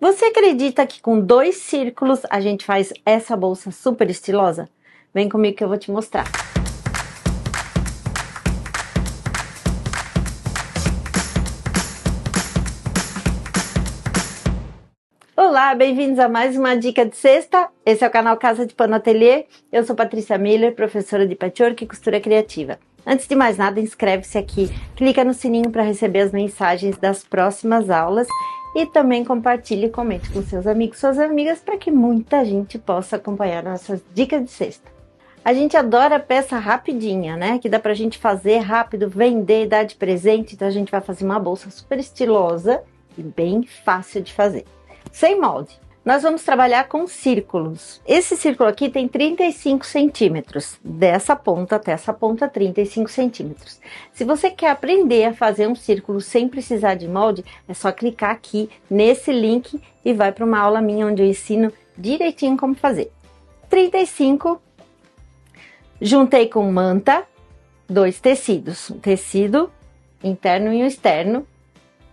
Você acredita que com 2 círculos a gente faz essa bolsa super estilosa? Vem comigo que eu vou te mostrar. Olá, bem-vindos a mais uma dica de cesta. Esse é o canal Casa de Pano Ateliê. Eu sou Patrícia Miller, professora de patchwork e costura criativa. Antes de mais nada, inscreve-se aqui, clica no sininho para receber as mensagens das próximas aulas e também compartilhe e comente com seus amigos e suas amigas para que muita gente possa acompanhar nossas dicas de cesta. A gente adora peça rapidinha, né? Que dá pra gente fazer rápido, vender, dar de presente. Então a gente vai fazer uma bolsa super estilosa e bem fácil de fazer. Sem molde. Nós vamos trabalhar com círculos. Esse círculo aqui tem 35 centímetros. Dessa ponta até essa ponta, 35 centímetros. Se você quer aprender a fazer um círculo sem precisar de molde, é só clicar aqui nesse link e vai para uma aula minha onde eu ensino direitinho como fazer. 35. Juntei com manta 2 tecidos. Um tecido interno e um externo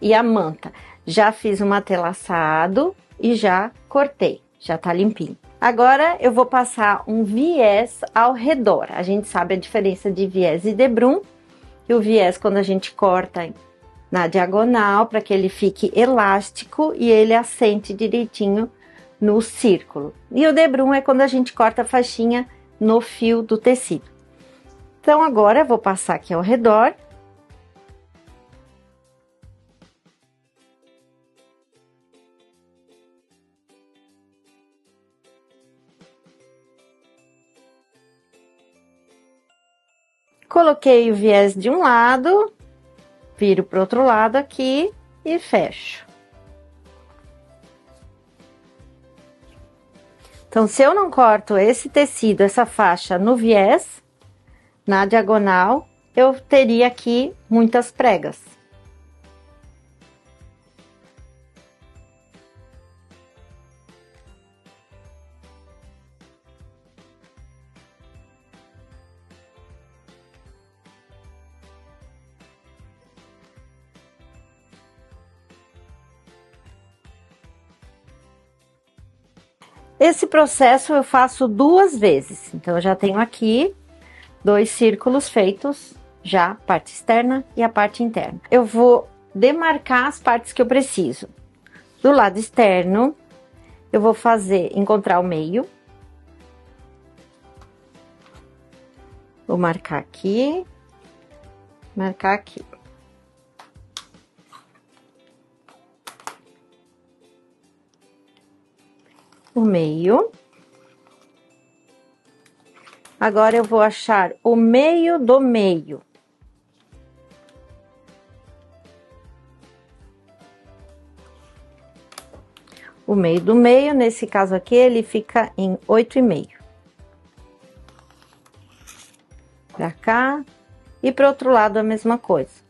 e a manta. Já fiz um matelaçado e já cortei, já tá limpinho. Agora eu vou passar um viés ao redor. A gente sabe a diferença de viés e debrum. E o viés quando a gente corta na diagonal para que ele fique elástico e ele assente direitinho no círculo. E o debrum é quando a gente corta a faixinha no fio do tecido. Então agora eu vou passar aqui ao redor. Coloquei o viés de um lado, viro para o outro lado aqui e fecho. Então, se eu não corto esse tecido, essa faixa no viés, na diagonal, eu teria aqui muitas pregas. Esse processo eu faço 2 vezes. Então, eu já tenho aqui 2 círculos feitos, já a parte externa e a parte interna. Eu vou demarcar as partes que eu preciso. Do lado externo, eu vou encontrar o meio. Vou marcar aqui, marcar aqui. O meio. Agora eu vou achar o meio do meio. O meio do meio, nesse caso aqui, ele fica em 8,5. Pra cá e pro outro lado a mesma coisa.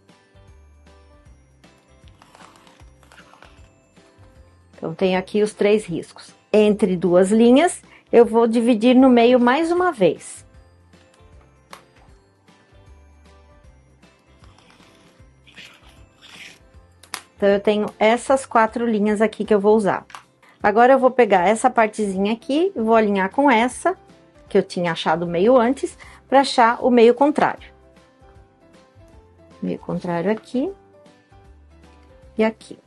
Então, tenho aqui os 3 riscos. Entre 2 linhas, eu vou dividir no meio mais uma vez. Então, eu tenho essas 4 linhas aqui que eu vou usar. Agora, eu vou pegar essa partezinha aqui, vou alinhar com essa, que eu tinha achado o meio antes, para achar o meio contrário. Meio contrário aqui e aqui.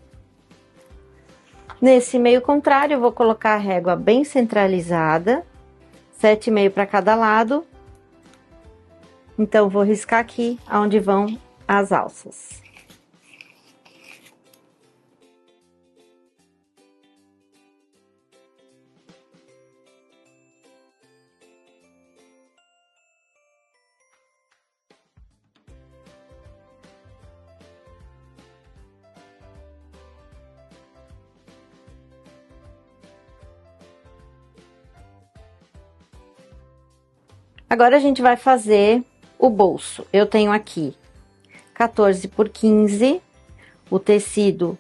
Nesse meio contrário, eu vou colocar a régua bem centralizada, 7,5 para cada lado. Então, vou riscar aqui aonde vão as alças. Agora, a gente vai fazer o bolso. Eu tenho aqui 14 por 15, o tecido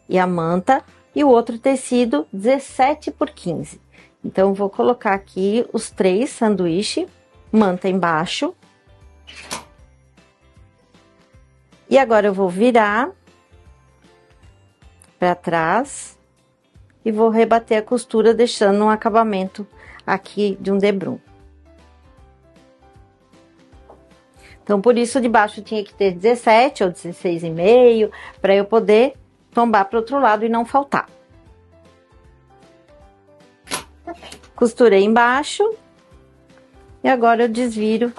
e a manta, e o outro tecido 17 por 15. Então, vou colocar aqui os 3 sanduíche, manta embaixo. E agora, eu vou virar para trás e vou rebater a costura, deixando um acabamento aqui de um debrum. Então, por isso, de baixo tinha que ter 17 ou 16,5, para eu poder tombar para o outro lado e não faltar. Costurei embaixo. E agora eu desviro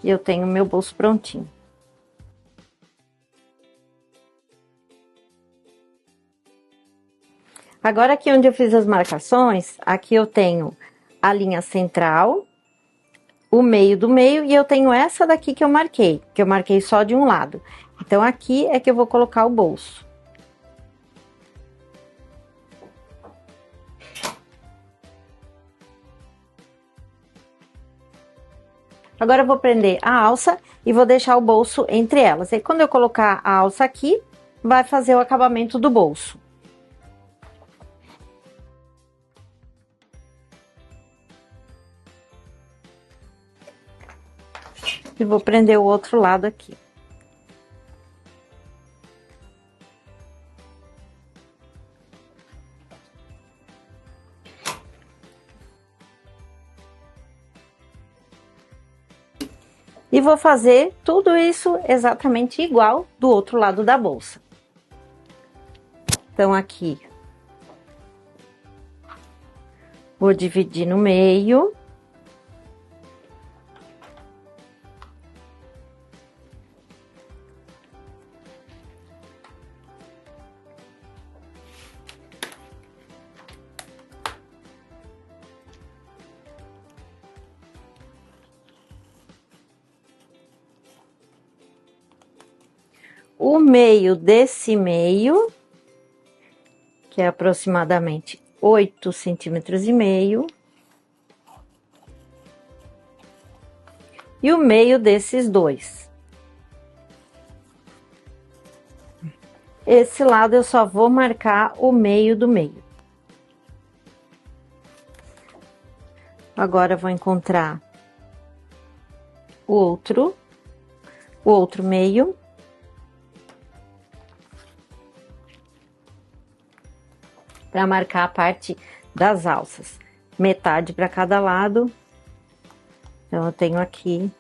e eu tenho meu bolso prontinho. Agora aqui onde eu fiz as marcações, aqui eu tenho a linha central, o meio do meio, e eu tenho essa daqui que eu marquei só de um lado. Então, aqui é que eu vou colocar o bolso. Agora, eu vou prender a alça e vou deixar o bolso entre elas. E quando eu colocar a alça aqui, vai fazer o acabamento do bolso. E vou prender o outro lado aqui. E vou fazer tudo isso exatamente igual do outro lado da bolsa. Então, aqui, vou dividir no meio. O meio desse meio, que é aproximadamente 8,5 centímetros. E o meio desses dois. Esse lado eu só vou marcar o meio do meio. Agora, eu vou encontrar o outro meio. Para marcar a parte das alças. Metade para cada lado. Então, eu tenho aqui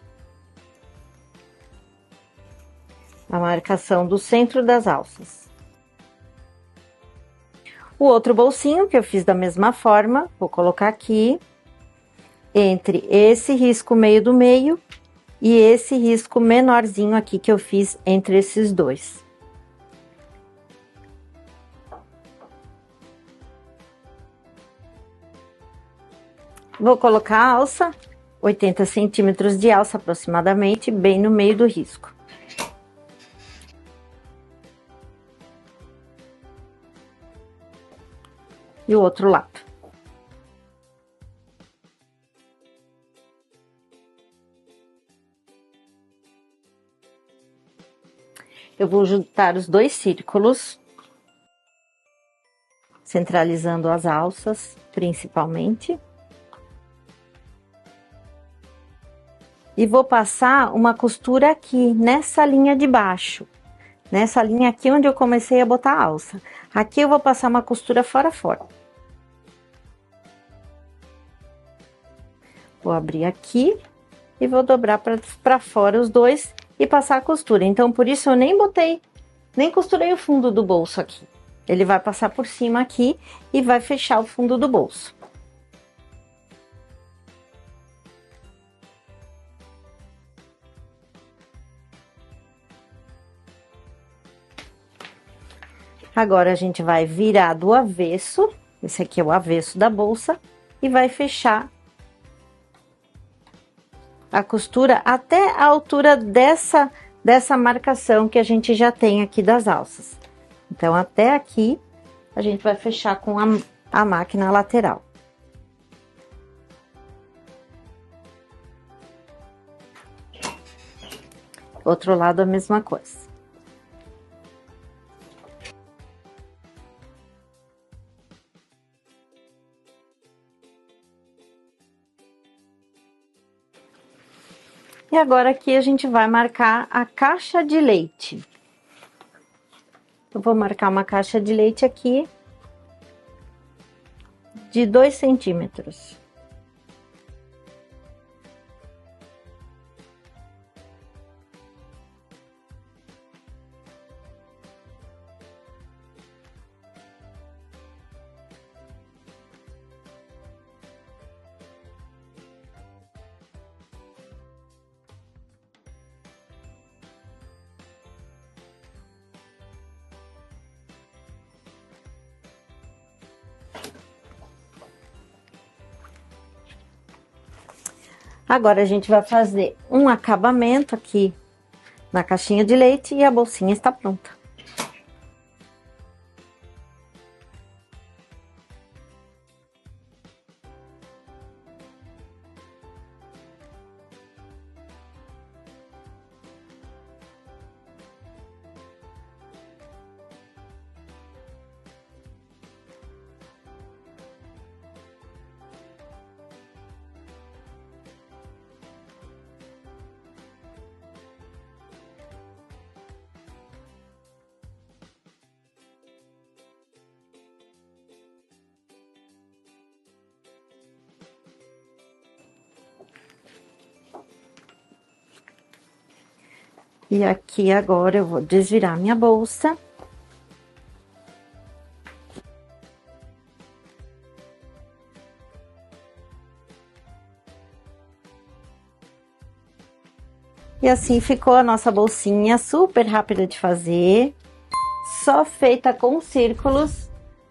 a marcação do centro das alças. O outro bolsinho que eu fiz da mesma forma, vou colocar aqui, entre esse risco meio do meio e esse risco menorzinho aqui que eu fiz entre esses dois. Vou colocar a alça, 80 centímetros de alça aproximadamente, bem no meio do risco. E o outro lado. Eu vou juntar os dois círculos, centralizando as alças, principalmente. E vou passar uma costura aqui, nessa linha de baixo. Nessa linha aqui onde eu comecei a botar a alça. Aqui eu vou passar uma costura fora. Vou abrir aqui e vou dobrar para fora os dois e passar a costura. Então, por isso eu nem costurei o fundo do bolso aqui. Ele vai passar por cima aqui e vai fechar o fundo do bolso. Agora, a gente vai virar do avesso, esse aqui é o avesso da bolsa, e vai fechar a costura até a altura dessa marcação que a gente já tem aqui das alças. Então, até aqui, a gente vai fechar com a máquina lateral. Outro lado, a mesma coisa. E agora, aqui, a gente vai marcar a caixa de leite. Eu vou marcar uma caixa de leite aqui. de 2 centímetros. Agora a gente vai fazer um acabamento aqui na caixinha de leite e a bolsinha está pronta. E aqui agora eu vou desvirar minha bolsa. E assim ficou a nossa bolsinha, super rápida de fazer, só feita com círculos,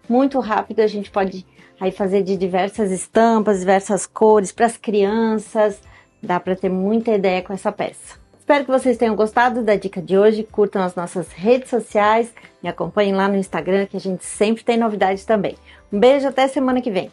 muito rápido. A gente pode aí fazer de diversas estampas, diversas cores para as crianças, dá para ter muita ideia com essa peça. Espero que vocês tenham gostado da dica de hoje, curtam as nossas redes sociais, me acompanhem lá no Instagram que a gente sempre tem novidades também. Um beijo, até semana que vem!